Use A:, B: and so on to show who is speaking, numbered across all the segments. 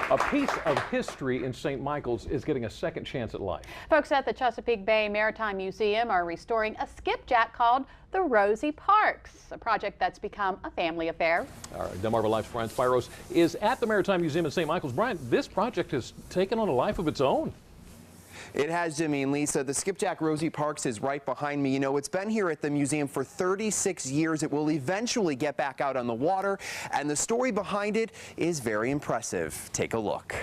A: A piece of history in St. Michael's is getting a second chance at life.
B: Folks at the Chesapeake Bay Maritime Museum are restoring a skipjack called the Rosie Parks, a project that's become a family affair.
A: All right, Delmarva Life's Brian Spiros is at the Maritime Museum in St. Michael's. Brian, this project has taken on a life of its own.
C: It has, Jimmy and Lisa. The skipjack Rosie Parks is right behind me. You know, it's been here at the museum for 36 years. It will eventually get back out on the water, and the story behind it is very impressive. Take a look.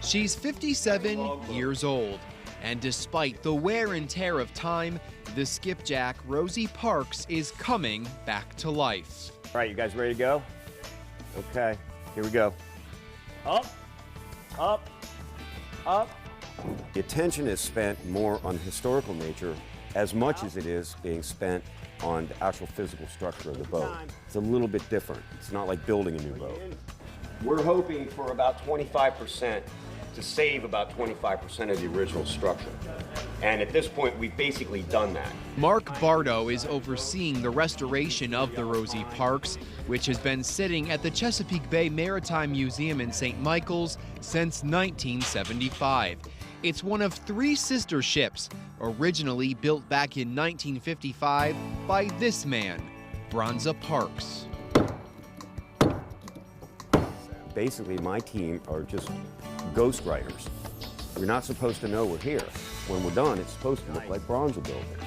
D: She's 57 years old, and despite the wear and tear of time, the skipjack Rosie Parks is coming back to life.
E: All right, you guys ready to go? Okay, here we go. Up, up, up.
F: The attention is spent more on the historical nature as much as it is being spent on the actual physical structure of the boat. It's a little bit different. It's not like building a new boat.
E: We're hoping for about 25% to save about 25% of the original structure. And at this point, we've basically done that.
D: Mark Bardo is overseeing the restoration of the Rosie Parks, which has been sitting at the Chesapeake Bay Maritime Museum in St. Michael's since 1975. It's one of 3 sister ships, originally built back in 1955 by this man, Bronza Parks.
F: Basically, my team are just ghost writers. You're not supposed to know we're here. When we're done, it's supposed to look like Bronza built it,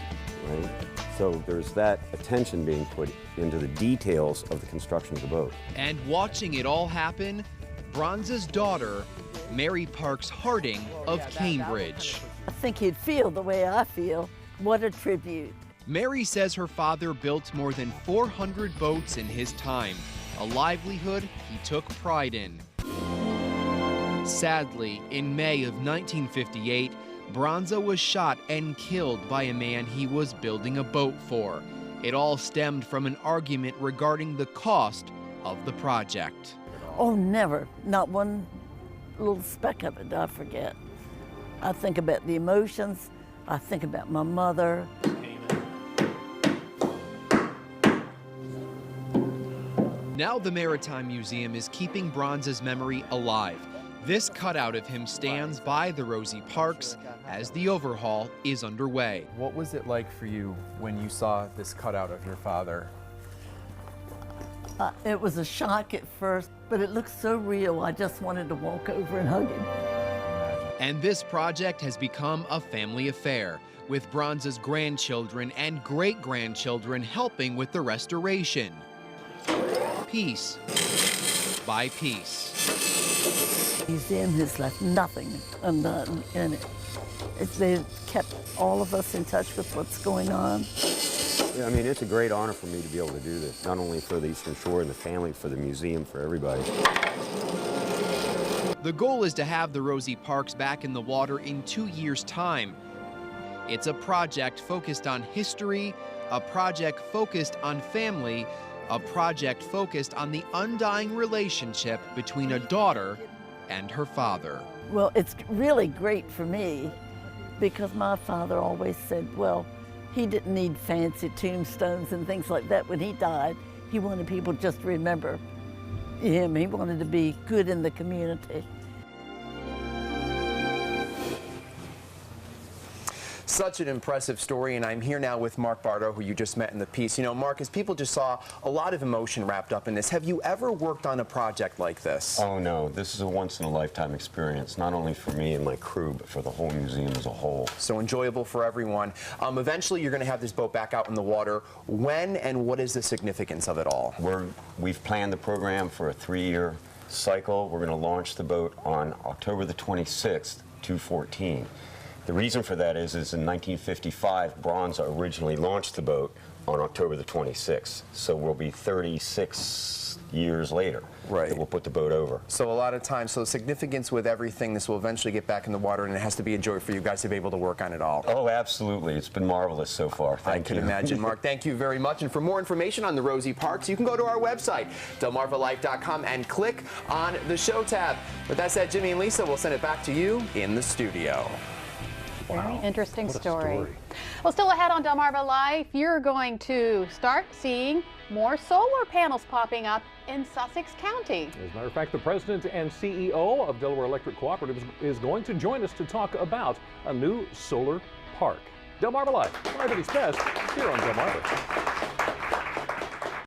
F: right? So there's that attention being put into the details of the construction of the boat.
D: And watching it all happen, Bronza's daughter, Mary Parks Harding of Cambridge.
G: I think he'd feel the way I feel. What a tribute.
D: Mary says her father built more than 400 boats in his time, a livelihood he took pride in. Sadly, in May of 1958, Bronza was shot and killed by a man he was building a boat for. It all stemmed from an argument regarding the cost of the project.
G: Oh, never. Not one little speck of it I forget. I think about the emotions. I think about my mother.
D: Now the Maritime Museum is keeping Bronza's memory alive. This cutout of him stands by the Rosie Parks as the overhaul is underway.
H: What was it like for you when you saw this cutout of your father?
G: It was a shock at first, but it looked so real, I just wanted to walk over and hug him.
D: And this project has become a family affair, with Bronza's grandchildren and great-grandchildren helping with the restoration. Piece by piece.
G: The museum has left nothing undone in it. They've kept all of us in touch with what's going on.
F: Yeah, I mean, it's a great honor for me to be able to do this, not only for the Eastern Shore and the family, for the museum, for everybody.
D: The goal is to have the Rosie Parks back in the water in 2 years' time. It's a project focused on history, a project focused on family, a project focused on the undying relationship between a daughter and her father.
G: Well, it's really great for me because my father always said, well, he didn't need fancy tombstones and things like that when he died. He wanted people just to remember him. He wanted to be good in the community.
C: Such an impressive story, and I'm here now with Mark Bardo, who you just met in the piece. You know, Mark, as people just saw a lot of emotion wrapped up in this, have you ever worked on a project like this?
F: Oh no, this is a once-in-a-lifetime experience, not only for me and my crew, but for the whole museum as a whole.
C: So enjoyable for everyone. Eventually, you're going to have this boat back out in the water. When and what is the significance of it all?
F: We've planned the program for a 3-year cycle. We're going to launch the boat on October the 26th, 2014. The reason for that is in 1955, Bronza originally launched the boat on October the 26th. So we'll be 36 years later
C: Right.
F: that we'll put the boat over.
C: So a lot of times, so significance with everything, this will eventually get back in the water, and it has to be a joy for you guys to be able to work on it all.
F: Oh, absolutely. It's been marvelous so far. Thank you.
C: I can imagine. Mark, thank you very much. And for more information on the Rosie Parks, you can go to our website, delmarvalife.com, and click on the show tab. With that said, Jimmy and Lisa, we'll send it back to you in the studio.
B: Very interesting
A: What a
B: story.
A: story.
B: Well, still ahead on Delmarva Life, you're going to start seeing more solar panels popping up in Sussex County.
A: As a matter of fact, the president and CEO of Delaware Electric Cooperatives is going to join us to talk about a new solar park. Delmarva Life, everybody's best here on Delmarva.